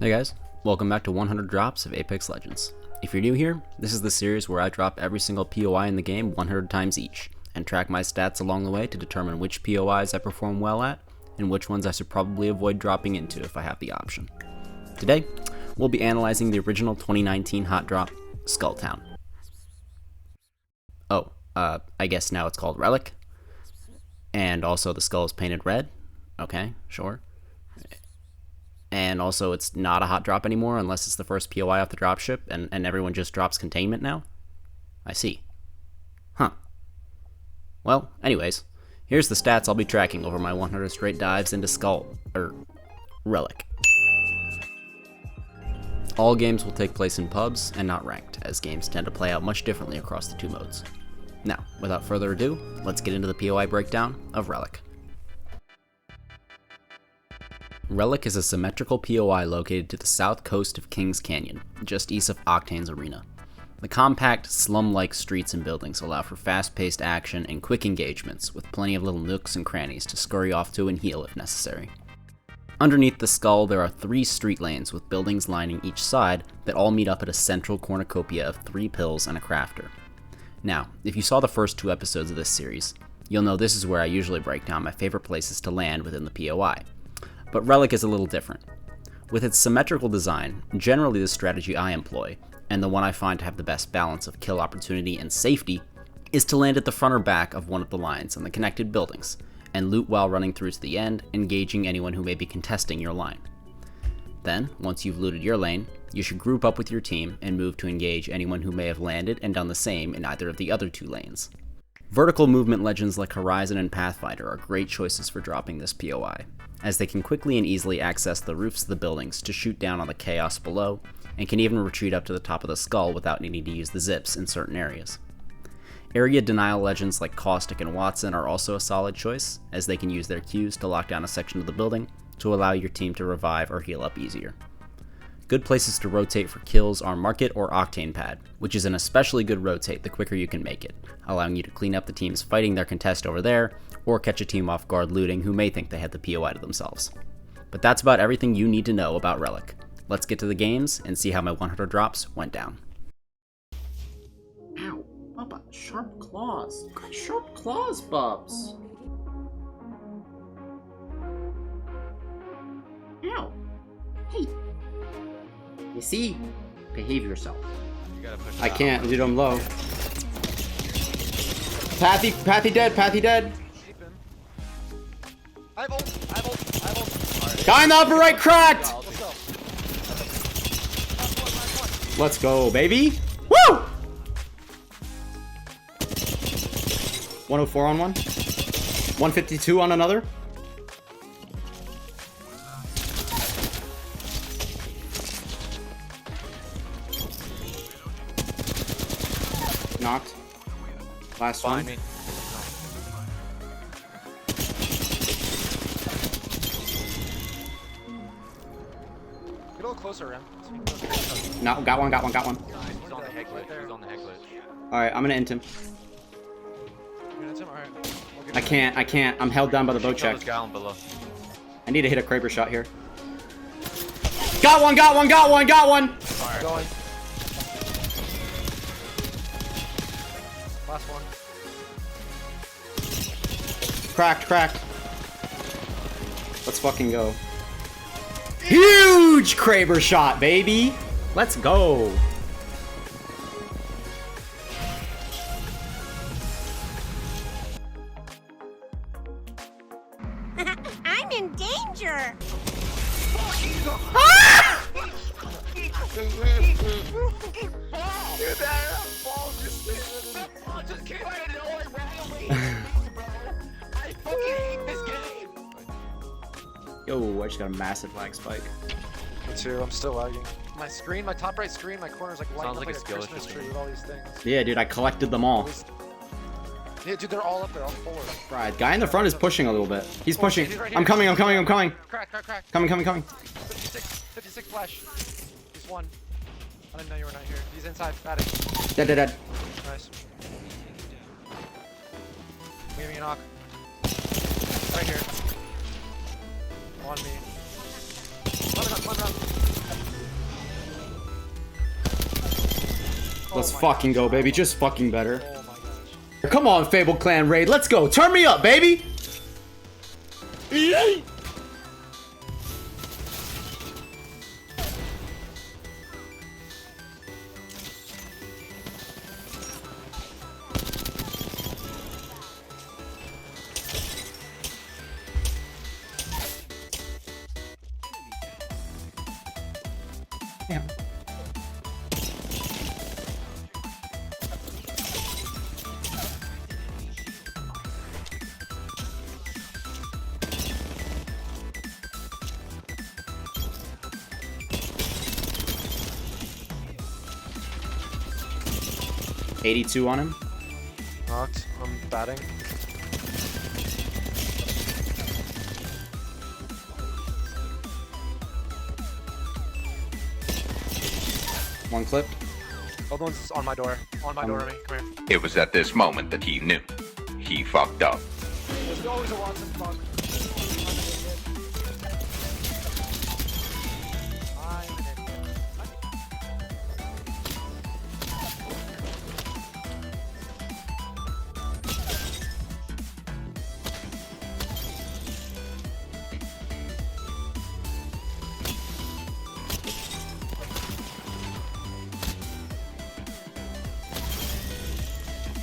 Hey guys, welcome back to 100 Drops of Apex Legends. If you're new here, this is the series where I drop every single POI in the game 100 times each, and track my stats along the way to determine which POIs I perform well at, and which ones I should probably avoid dropping into if I have the option. Today, we'll be analyzing the original 2019 hot drop, Skulltown. Oh, I guess now it's called Relic. And also the skull is painted red. Okay, sure. And also it's not a hot drop anymore unless it's the first POI off the dropship, and everyone just drops containment now? I see. Huh. Well, anyways, here's the stats I'll be tracking over my 100 straight dives into Relic. All games will take place in pubs and not ranked, as games tend to play out much differently across the two modes. Now, without further ado, let's get into the POI breakdown of Relic. Relic is a symmetrical POI located to the south coast of Kings Canyon, just east of Octane's arena. The compact, slum-like streets and buildings allow for fast-paced action and quick engagements, with plenty of little nooks and crannies to scurry off to and heal if necessary. Underneath the skull, there are 3 street lanes with buildings lining each side that all meet up at a central cornucopia of 3 pills and a crafter. Now, if you saw the first 2 episodes of this series, you'll know this is where I usually break down my favorite places to land within the POI. But Relic is a little different. With its symmetrical design, generally the strategy I employ, and the one I find to have the best balance of kill opportunity and safety, is to land at the front or back of one of the lines on the connected buildings, and loot while running through to the end, engaging anyone who may be contesting your line. Then, once you've looted your lane, you should group up with your team and move to engage anyone who may have landed and done the same in either of the other 2 lanes. Vertical movement legends like Horizon and Pathfinder are great choices for dropping this POI, as they can quickly and easily access the roofs of the buildings to shoot down on the chaos below, and can even retreat up to the top of the skull without needing to use the zips in certain areas. Area denial legends like Caustic and Watson are also a solid choice, as they can use their Qs to lock down a section of the building to allow your team to revive or heal up easier. Good places to rotate for kills are Market or Octane Pad, which is an especially good rotate the quicker you can make it, allowing you to clean up the teams fighting their contest over there, or catch a team off guard looting who may think they had the POI to themselves. But that's about everything you need to know about Relic. Let's get to the games and see how my 100 drops went down. Ow, Bubba, sharp claws. Sharp claws, Bubs. Ow. Hey. You see? Behave yourself. I can't, dude, I'm low. Pathy dead, Pathy dead. I have ult. Guy in the upper right cracked! Let's go. Let's go, baby. Woo! 104 on one. 152 on another. Knocked. Last one. Me. Get a little closer, Rim. No, got one. He's on the head glitch. He's on the head glitch. Alright, I'm gonna int him. You're gonna him? Alright. We'll I can't. I'm held down by the boat check. This guy below. I need to hit a Kraber shot here. Got one! Alright. Going. Last one. Cracked. Let's fucking go. Huge Kraber shot, baby! Let's go! I'm in danger! Yo, I just got a massive lag spike. Me too. I'm still lagging. My top right screen, my corner's like lighting up like a Christmas tree with all these things. Yeah, dude, I collected them all. Yeah, dude, they're all up there, all 4. Right, guy in the front is pushing a little bit. He's Oh, pushing. he's right I'm here. coming. Crack. Coming. 56 flash. He's 1. I didn't know you were not here. He's inside. Got it. Dead. Nice. Giving a knock. Right here. On me. One round. Let's my fucking gosh. go, baby. Just fucking better. Oh my gosh. Come on, Fable Clan Raid. Let's go. Turn me up, baby. Yay! Damn. $82 on him. Knocked. I'm batting. One clip. Other one's on my door. On my door, Remy. Come here. It was at this moment that he knew. He fucked up. There's always a Watson fuck. I'm an idiot.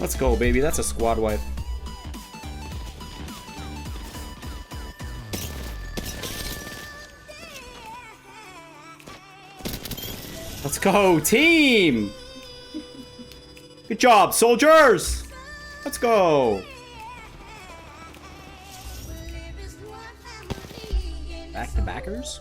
Let's go, baby. That's a squad wipe. Let's go, team! Good job, soldiers! Let's go! Back to backers?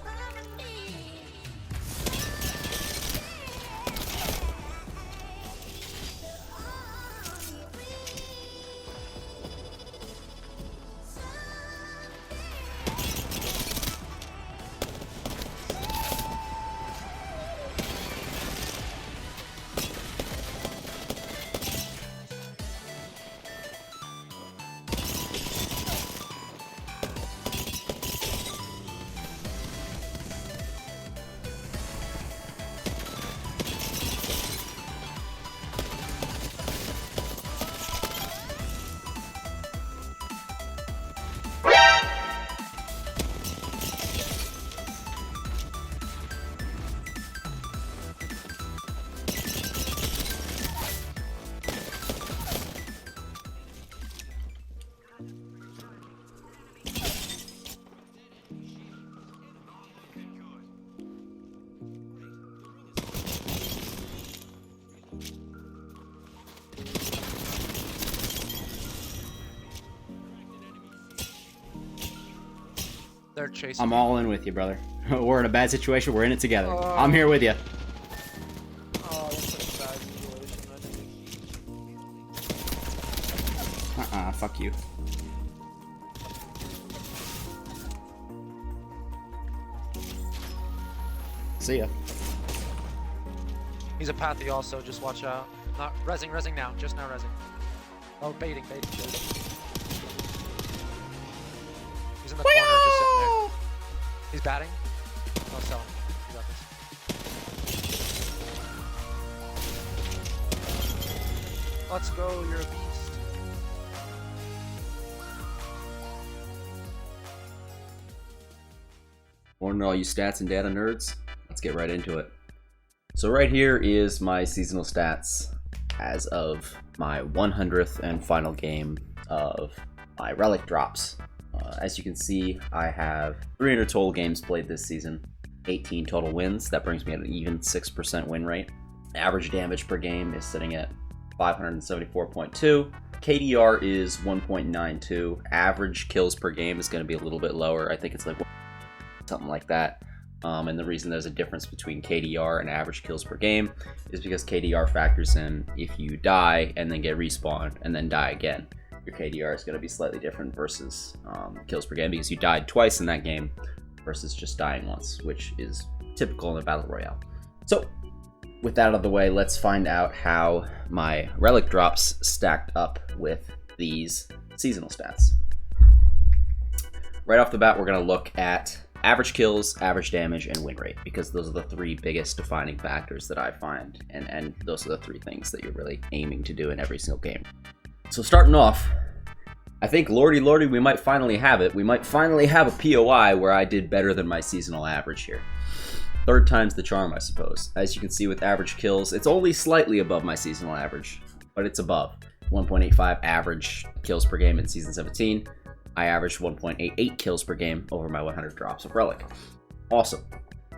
They're chasing. I'm all in with you, brother. We're in a bad situation. We're in it together. I'm here with you. Oh, that's such a bad situation. Fuck you. See ya. He's a pathy also, just watch out. Not rezzing now, just now rezzing. Oh, baiting. He's in the corner, just sitting there. He's batting. Oh, sell him. You got this. Let's go, you're a beast. Morning, all you stats and data nerds. Let's get right into it. So right here is my seasonal stats as of my 100th and final game of my Relic drops. As you can see, I have 300 total games played this season, 18 total wins. That brings me at an even 6% win rate. Average damage per game is sitting at 574.2. KDR is 1.92. Average kills per game is going to be a little bit lower. I think it's like something like that. And the reason there's a difference between KDR and average kills per game is because KDR factors in if you die and then get respawned and then die again. Your KDR is going to be slightly different versus kills per game because you died twice in that game versus just dying once, which is typical in a battle royale. So with that out of the way, let's find out how my Relic drops stacked up with these seasonal stats. Right off the bat, we're going to look at average kills, average damage, and win rate, because those are the three biggest defining factors that I find, and those are the three things that you're really aiming to do in every single game. So starting off, I think lordy we might finally have it. We might finally have a POI where I did better than my seasonal average here. Third time's the charm, I suppose. As you can see with average kills, it's only slightly above my seasonal average, but it's above. 1.85 average kills per game in Season 17. I averaged 1.88 kills per game over my 100 drops of Relic. Awesome.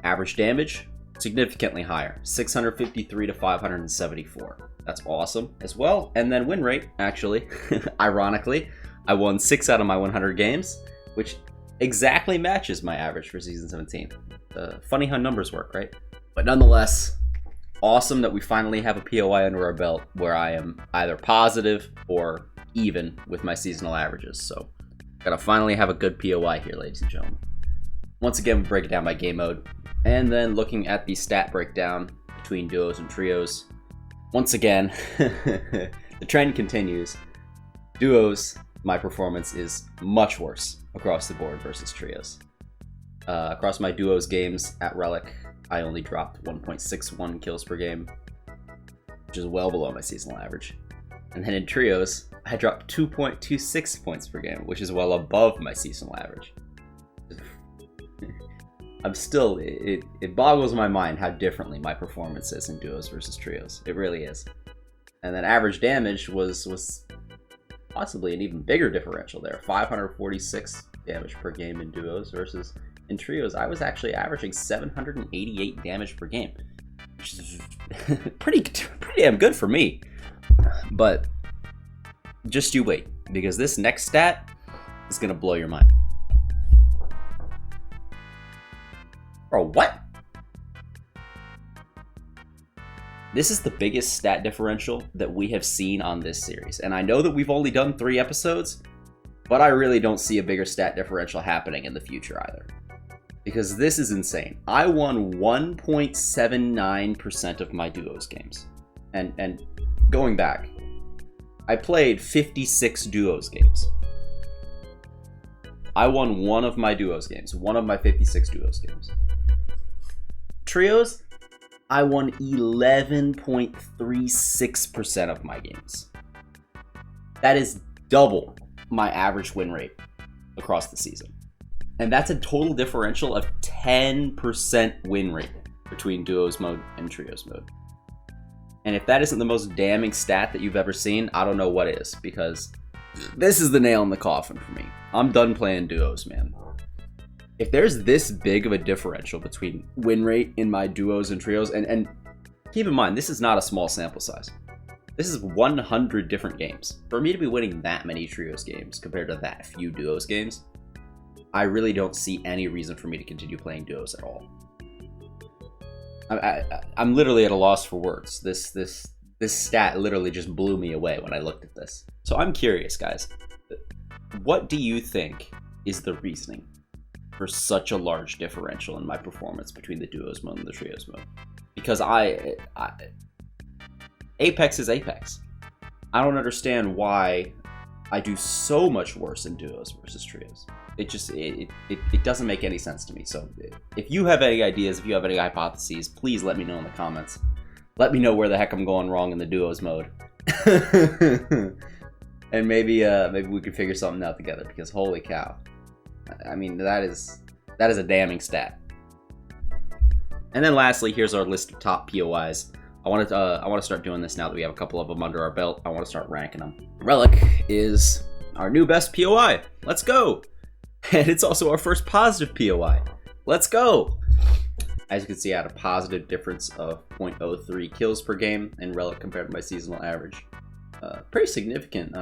Average damage, significantly higher. 653 to 574. That's awesome as well. And then win rate, actually, ironically, I won 6 out of my 100 games, which exactly matches my average for Season 17. Funny how numbers work, right? But nonetheless, awesome that we finally have a POI under our belt where I am either positive or even with my seasonal averages. So, gotta finally have a good POI here, ladies and gentlemen. Once again, we break it down by game mode, and then looking at the stat breakdown between duos and trios. Once again, the trend continues. Duos, my performance is much worse across the board versus trios. Across my duos games at Relic, I only dropped 1.61 kills per game, which is well below my seasonal average. And then in trios, I dropped 2.26 points per game, which is well above my seasonal average. I'm still, it boggles my mind how differently my performance is in duos versus trios. It really is. And then average damage was possibly an even bigger differential there. 546 damage per game in duos versus in trios. I was actually averaging 788 damage per game, which is pretty damn good for me. But just you wait, because this next stat is gonna blow your mind. Bro, what? This is the biggest stat differential that we have seen on this series. And I know that we've only done 3 episodes, but I really don't see a bigger stat differential happening in the future either. Because this is insane. I won 1.79% of my duos games. And going back, I played 56 duos games. I won one of my duos games, one of my 56 duos games. Trios, I won 11.36% of my games. That is double my average win rate across the season. And that's a total differential of 10% win rate between duos mode and trios mode. And if that isn't the most damning stat that you've ever seen, I don't know what is, because this is the nail in the coffin for me. I'm done playing duos, man. If there's this big of a differential between win rate in my duos and trios, and keep in mind, this is not a small sample size. This is 100 different games. For me to be winning that many trios games compared to that few duos games, I really don't see any reason for me to continue playing duos at all. I'm literally at a loss for words. This stat literally just blew me away when I looked at this. So I'm curious, guys. What do you think is the reasoning for such a large differential in my performance between the duos mode and the trios mode? Because Apex is Apex. I don't understand why I do so much worse in duos versus trios. It doesn't make any sense to me. So if you have any ideas, if you have any hypotheses, please let me know in the comments. Let me know where the heck I'm going wrong in the duos mode. And maybe we could figure something out together, because holy cow. I mean, that is a damning stat. And then lastly, here's our list of top POIs. I want to start doing this now that we have a couple of them under our belt. I want to start ranking them. Relic is our new best POI. Let's go! And it's also our first positive POI. Let's go! As you can see, I had a positive difference of 0.03 kills per game in Relic compared to my seasonal average. Pretty significant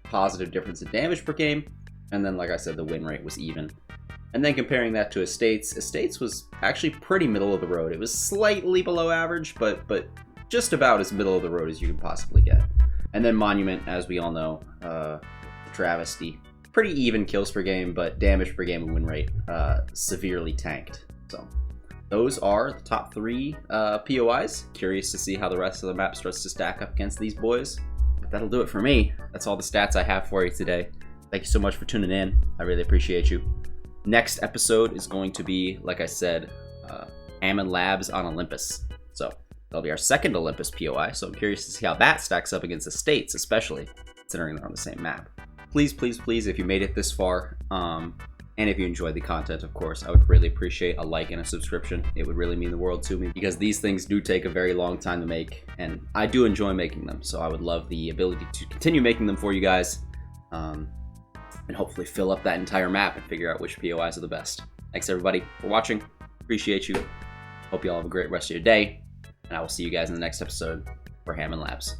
positive difference in damage per game. And then, like I said, the win rate was even. And then comparing that to Estates was actually pretty middle of the road. It was slightly below average, but just about as middle of the road as you can possibly get. And then Monument, as we all know, travesty. Pretty even kills per game, but damage per game and win rate severely tanked. So those are the top 3 POIs. Curious to see how the rest of the map starts to stack up against these boys. But that'll do it for me. That's all the stats I have for you today. Thank you so much for tuning in. I really appreciate you. Next episode is going to be, like I said, Hammond Labs on Olympus. So that'll be our second Olympus POI. So I'm curious to see how that stacks up against the States, especially considering they're on the same map. Please, please, please, if you made it this far, and if you enjoyed the content, of course, I would really appreciate a like and a subscription. It would really mean the world to me because these things do take a very long time to make, and I do enjoy making them. So I would love the ability to continue making them for you guys, and hopefully fill up that entire map and figure out which POIs are the best. Thanks everybody for watching. Appreciate you. Hope you all have a great rest of your day, and I will see you guys in the next episode for Hammond Labs.